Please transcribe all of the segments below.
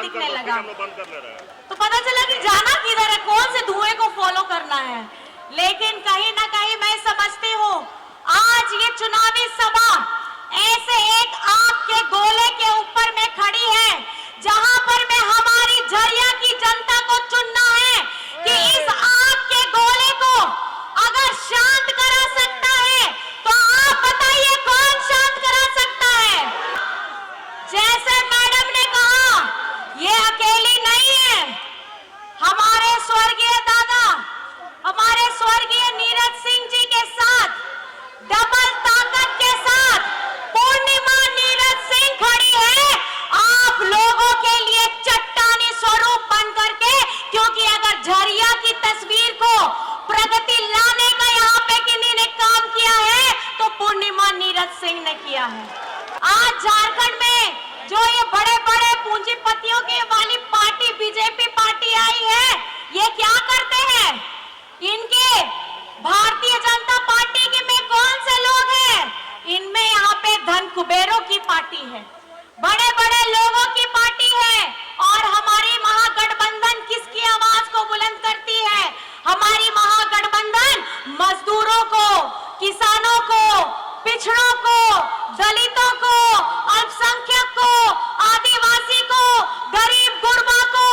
दिखने लगा। तो पता चला कि जाना किधर है, कौन से धुएं को फॉलो करना है। लेकिन कहीं ना कहीं मैं समझती हूँ आज ये चुनावी सभा ऐसे एक आग के गोले के ऊपर में खड़ी है जहां पर मैं हमारी झरिया की जनता को चुनना है कि इस आग के गोले को अगर शांत करा सकता है तो आप बताइए कौन शांत करा सकता है। जैसे मैडम ने कहा ये अकेली नहीं है, हमारे स्वर्गीय दादा हमारे स्वर्गीय नीरज सिंह जी के साथ डबल ताकत के साथ पूर्णिमा नीरज सिंह खड़ी है आप लोगों के लिए चट्टानी स्वरूप बन करके, क्योंकि अगर झरिया की तस्वीर को प्रगति लाने का यहाँ पे किन्हीं ने काम किया है तो पूर्णिमा नीरज सिंह ने किया है। आज झारखंड में जो ये बड़े बड़े पूंजीपतियों की वाली पार्टी बीजेपी पार्टी आई है, ये क्या करते हैं, इनके भारतीय जनता पार्टी के में कौन से लोग हैं, इनमें यहाँ पे धन कुबेरों की पार्टी है, बड़े बड़े लोगों की पार्टी है। और हमारी महागठबंधन किसकी आवाज को बुलंद करती है, हमारी महागठबंधन मजदूरों को, किसानों को, पिछड़ों को, दलितों को, अल्पसंख्यक को, आदिवासी को, गरीब गुरबा को,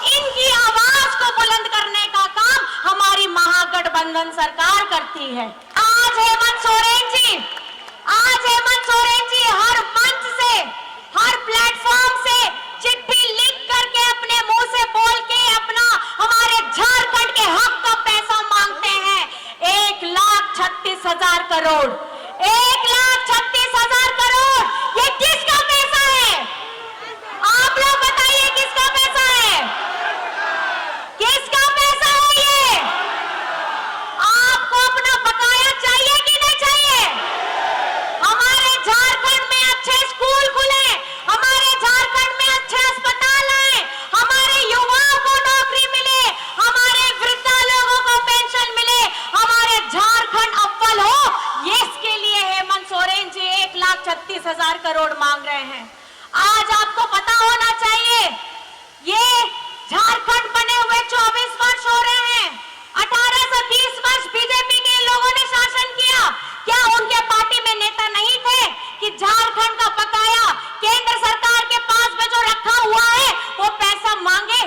इनकी आवाज को बुलंद करने का काम हमारी महागठबंधन सरकार करती है। आज हेमंत सोरेन जी हर मंच से, हर प्लेटफॉर्म से चिट्ठी लिख करके अपने मुंह से बोल के अपना हमारे झारखंड के हक का पैसा मांगते हैं। 1,36,000 करोड़, 1,36,000 करोड़, ये किसका पैसा है? आप लोग बताइए किसका पैसा है, किसका पैसा है ये? आपको अपना बकाया चाहिए कि नहीं चाहिए? हमारे झारखंड में अच्छे स्कूल खुले, हमारे झारखंड में अच्छे अस्पताल आए, हमारे युवाओं को नौकरी मिले, हमारे वृद्धा लोगों को पेंशन मिले, हमारे झारखंड अव्वल हो, ये इसके लिए हेमंत सोरेन जी 1,36,000 करोड़ मांग रहे हैं। आज आपको पता होना चाहिए ये झारखंड बने हुए 24 वर्ष हो रहे हैं, 18 से 20 वर्ष बीजेपी के लोगों ने शासन किया। क्या उनके पार्टी में नेता नहीं थे कि झारखंड का बकाया केंद्र सरकार के पास में जो रखा हुआ है वो पैसा मांगे?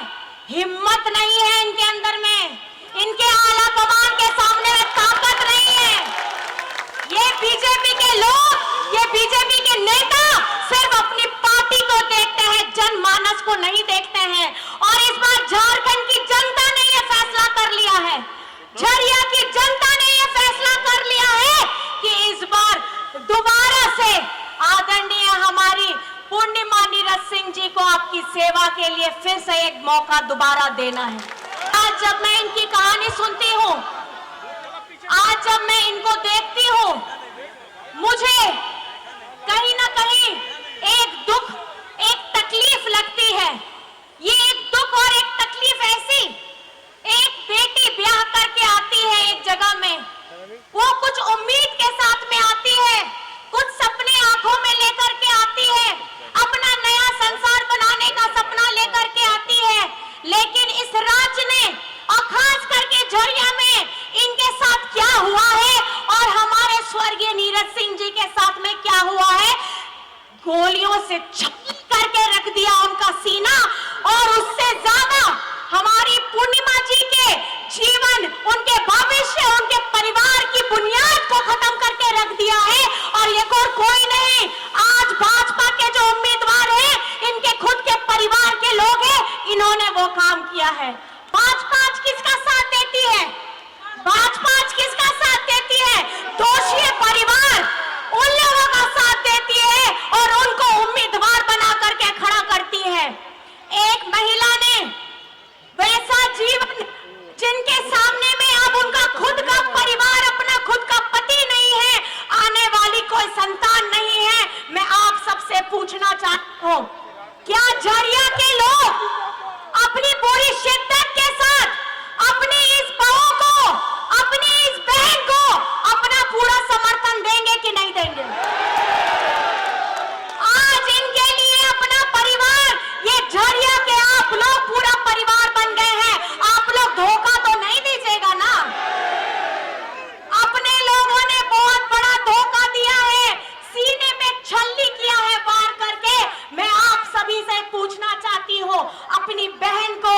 हिम्मत नहीं है इनके अंदर में, इनके आला कमान के सामने में ताकत नहीं है। ये बीजेपी के लोग, ये बीजेपी के नेता सिर्फ अपनी पार्टी को देखते हैं, जनमानस को नहीं देखते हैं। और इस बार झारखंड की जनता ने यह फैसला कर लिया है, झरिया की जनता ने यह फैसला कर लिया है कि इस बार दोबारा से आदरणीय हमारी पूर्णिमा नीरज सिंह जी को आपकी सेवा के लिए फिर से एक मौका दोबारा देना है। आज जब मैं इनकी कहानी सुनती हूँ, आज जब मैं इनको देखती हूँ, मुझे कहीं ना कहीं एक दुख, एक तकलीफ लगती है। ये एक दुख और एक तकलीफ ऐसी, एक बेटी ब्याह करके आती है एक जगह में, वो कुछ उम्मीद के साथ में आती है, कुछ सपने आंखों में लेकर के आती है, अपना नया संसार बनाने का सपना लेकर के आती है। लेकिन इस राज्य ने और खास करके झरिया में इनके साथ क्या हुआ है और हमारे स्वर्गीय नीरज सिंह जी के साथ में क्या हुआ है, गोलियों से छप्पी करके रख दिया उनका सीना। और उससे ज्यादा हमारी पूर्णिमा जी के जीवन, उनके भविष्य, उनके परिवार की बुनियाद को खत्म करके रख दिया है। और ये कोई नहीं, आज भाजपा के जो उम्मीदवार हैं, इनके खुद के परिवार के लोग हैं, इन्होंने वो काम किया है। भाजपा आज किसका साथ देती है, भाजपा आज किसका साथ देती है? दोषी परिवार उन लोगों का साथ देती है और उनको उम्मीदवार बना करके खड़ा करती है। एक महिला ने वैसा जीवन जिनके सामने में अब उनका खुद का परिवार, अपना खुद का पति नहीं है, आने वाली कोई संतान नहीं है। मैं आप सबसे पूछना चाहती हूँ, क्या झरिया के लोग अपनी पूरी शिद्दत के साथ अपनी इस बहू को, अपनी अपनी बहन को,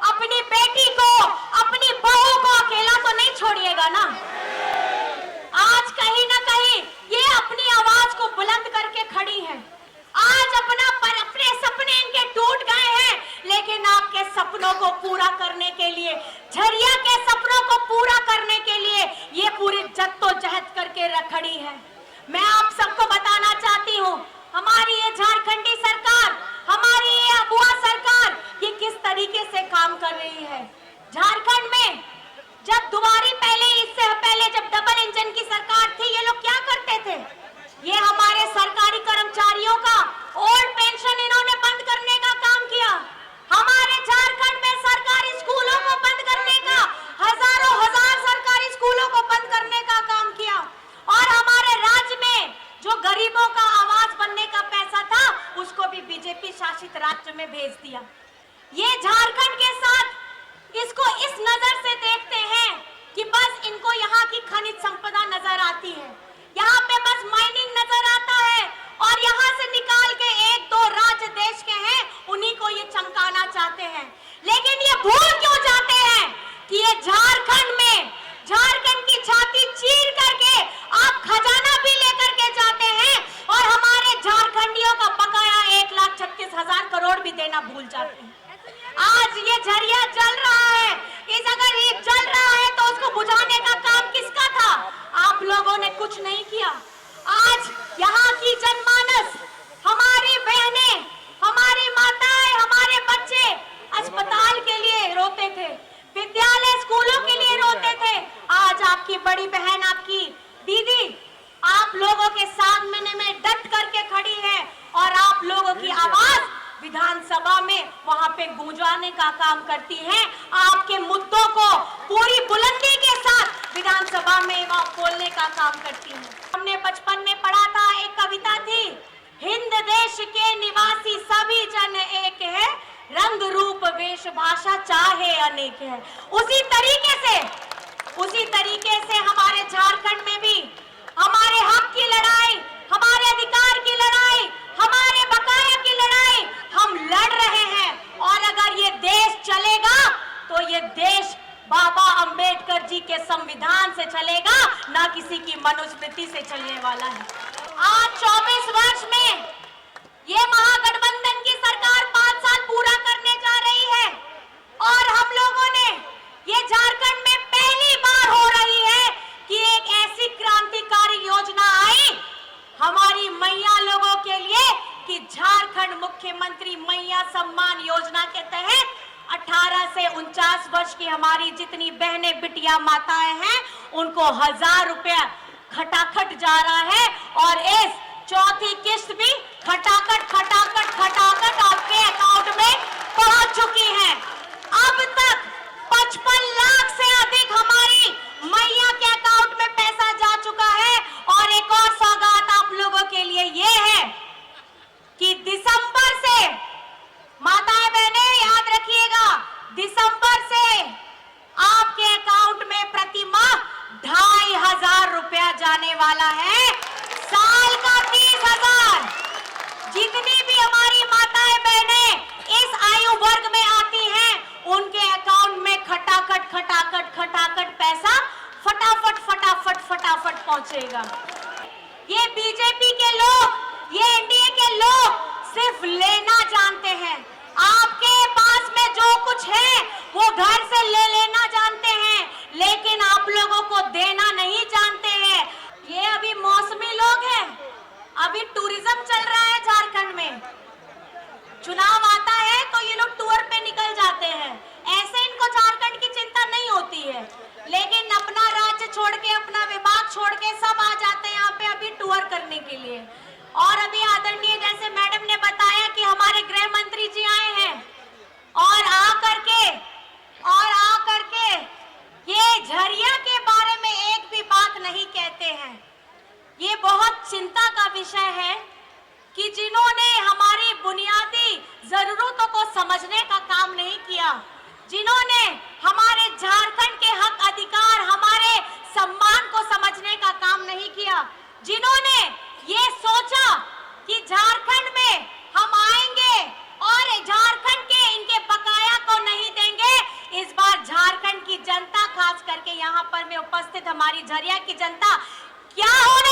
अपनी बेटी को, अपनी बहू को अकेला तो नहीं छोड़िएगा ना। आज कहीं ना कहीं ये अपनी आवाज को बुलंद करके खड़ी है। आज अपने सपने इनके टूट गए हैं, लेकिन आपके सपनों को पूरा करने के लिए, झरिया के सपनों को पूरा करने के लिए ये पूरी जद्दोजहद करके खड़ी है। मैं आप सबको बताना चाहती हूँ, हमारी ये झारखंडी सरकार, हमारी ये अबुआ सरकार, ये किस तरीके से काम कर रही है। झारखंड में जब दुबारी पहले, इससे पहले जब डबल इंजन की सरकार थी, ये लोग क्या करते थे? ये हमारे सरकारी कर्मचारियों का ओल्ड पेंशन इन्होंने बंद करने का काम किया। हमारे झारखंड में सरकारी स्कूलों को बंद करने का, हजारों हजार सरकारी स्कूलों को बंद करने का काम किया। और हमारे राज्य में जो गरीबों का आवाज बनने का पैसा था, उसको भी बीजेपी शासित राज्य में भेज दिया। ये झारखंड के साथ इसको इस नजर से देखते हैं कि बस इनको यहाँ की खनिज संपदा नजर आती है, यहाँ पे बस माइनिंग नजर आता है, और यहाँ से निकाल के एक दो राज्य देश के हैं, उन्हीं को ये चमकाना चाहते हैं। लेकिन ये भूल क्यों जाते हैं कि ये झारखंड में, झारखंड की छाती चीर करके आप खजाना भी लेकर के जाते हैं, और हमारे झारखंडियों का बकाया 1,36,000 करोड़ भी देना भूल जाते हैं। आज ये झरिया जल रहा है, अगर ये जल रहा है तो उसको बुझाने का काम किसका था? आप लोगों ने कुछ नहीं किया। आज यहाँ की जनमानस, हमारी बहनें, हमारी माताएं, हमारे बच्चे अस्पताल के लिए रोते थे, विद्यालय स्कूलों के लिए रोते थे। आज आपकी बड़ी बहन, आपकी दीदी आप लोगों के सामने में डट करके खड़ी है, और आप लोगों की आवाज विधानसभा में वहां पे गूंजाने का काम करती है। आपके मुद्दों को पूरी बुलंदी के साथ विधानसभा में बोलने का काम करती है। हमने बचपन में पढ़ा था, एक कविता थी, हिंद देश के निवासी सभी जन एक है, रंग रूप वेश भाषा चाहे अनेक है। उसी तरीके से हमारे झारखंड में भी हमारे हक की लड़ाई, हमारे अधिकार की लड़ाई, हमारे बकाया की लड़ाई हम लड़ रहे हैं। और अगर ये देश चलेगा तो ये देश बाबा अंबेडकर जी के संविधान से चलेगा, ना किसी की मनुस्मृति से चलने वाला है। आज 24 वर्ष में ये महागठबंधन की सरकार 5 साल पूरा करने जा रही है, और हम लोगों ने, ये झारखंड में पहली बार हो रही है कि एक ऐसी क्रांतिकारी योजना आई हमारी मैया लोगों के लिए कि झारखंड मुख्यमंत्री मैया सम्मान योजना के तहत 18 से 49 वर्ष की हमारी जितनी बहनें, बिटिया, माताएं हैं, उनको 1000 रुपया खटाखट जा रहा है। और इस चौथी किस्त भी खटाखट आपके अकाउंट में पहुंच चुकी है। अब तक 55 लाख से अधिक हमारी मैया के अकाउंट में पैसा जा चुका है। और एक और सौगात आप लोगों के लिए ये है कि दिसंबर से, माताएं बहनें याद रखिएगा, दिसंबर से आपके अकाउंट में प्रति माह 2500 रुपया जाने वाला है, साल का 30,000। जितनी भी हमारी माताएं बहनें इस आयु वर्ग में आती हैं, उनके अकाउंट में खटाखट पैसा फटाफट पहुंचेगा। ये बीजेपी के लोग, ये एनडीए के लोग सिर्फ लेना जानते हैं। आपके पास में जो कुछ है वो घर से ले लेना जानते हैं, लेकिन आप लोगों को देना नहीं जानते हैं। ये अभी मौसमी लोग हैं, अभी टूरिज्म चल रहा है झारखंड में, चुनाव आता है तो ये लोग टूर पे निकल जाते हैं। ऐसे इनको झारखंड की चिंता नहीं होती है, लेकिन अपना राज्य छोड़ के, अपना विभाग छोड़ के सब आ जाते हैं यहाँ पे अभी टूर करने के लिए। और अभी आदरणीय जैसे मैडम ने बताया कि हमारे गृह मंत्री जी आए हैं, और आ करके ये झरिया के बारे में एक भी बात नहीं कहते हैं। ये बहुत चिंता का विषय है कि जिन्होंने हमारी बुनियादी जरूरतों को समझने का काम नहीं किया, जिन्होंने हमारे झारखंड के हक अधिकार, हमारे सम्मान को समझने का काम नहीं किया, जिन्होंने ये सोचा कि झारखंड में हम आएंगे और झारखंड के झरिया की जनता क्या होने